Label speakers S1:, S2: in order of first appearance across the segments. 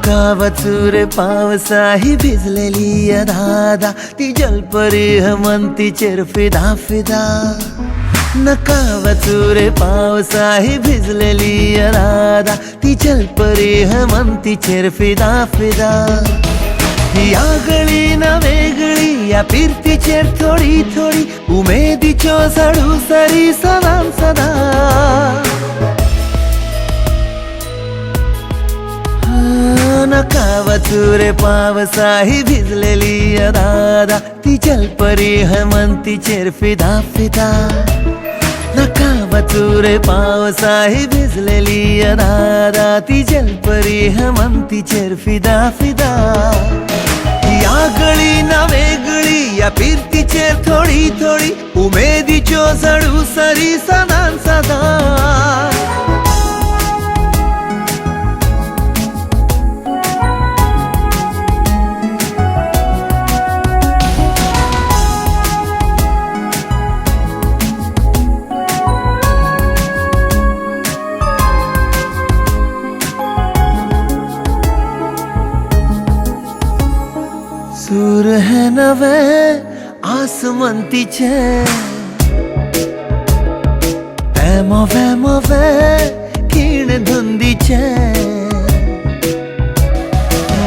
S1: नका वचूरे पावसा ही भिजलेली अधादा ती जलपरी म्हणती चेर फिदा फिदा नका वचूरे पावसा ही भिजलेली अधादा ती जलपरी म्हणती चेर फिदा फिदा या गळी ना वेगळी या फिरतीचेर थोडी थोडी उमेदीच्यो झाडू सरी सदां सदा नका वचूरे पावसा ही भिजलेली अधादा ती जलपरी म्हणती चेर फिदा फिदा नका वचूरे पावसा ही भिजलेली अधादा ती जलपरी म्हणती चेर फिदा फिदा या गळी ना वेगळी या फिरतीचेर थोडी थोडी उमेदीच्यो झाडू सरी सदां सदा सूर है नवे आसमंतीचे मोवे मोवे खीण धुंदीचे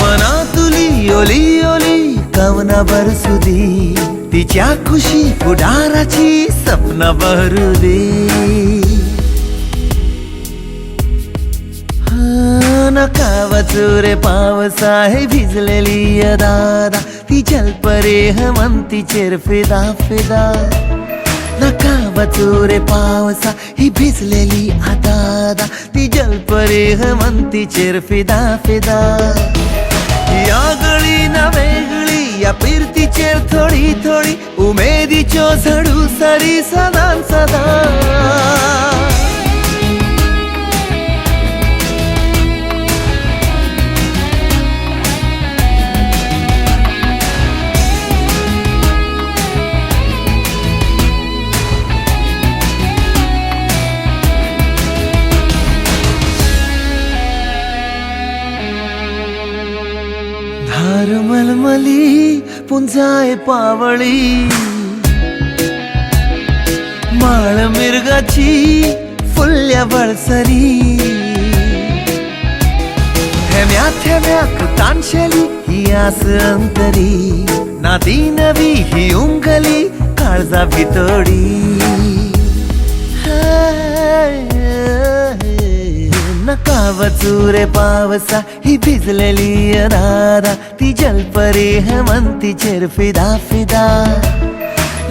S1: मनातुली ओली ओली कवना बरसुदी तिच्या खुशी पुढाराची सपना बहरुदी नका वचूरे पावसा ही भिजलेली अधादा ती जलपरी म्हणती चेर फिदा फिदा नका वचूरे पावसा ही भिजलेली अधादा ती जलपरी म्हणती चेर फिदा फिदा या गळी ना वेगळी या फिरतीचेर थोडी थोडी उमेदीच्यो झाडू सरी सदां सदा धार मलमली पुंजाय पावळी माळ मिरगाची फुल्ल्या बळसरी थेम्या थेम्याक ताणशेली ही आस अंतरी नादी नवी ही उंगली काळजा भितोडी नका वचूरे पावसा ही भिजलेली अधादा ती जलपरी म्हणती चेर फिदा फिदा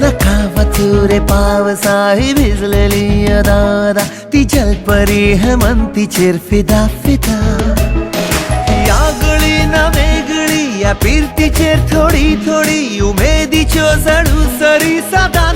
S1: नका वचूरे पावसा ही भिजलेली अधादा ती जलपरी म्हणती चेर फिदा फिदा या गळी ना वेगळी या फिरतीचेर थोडी थोडी उमेदीच्यो झाडू सरी सदां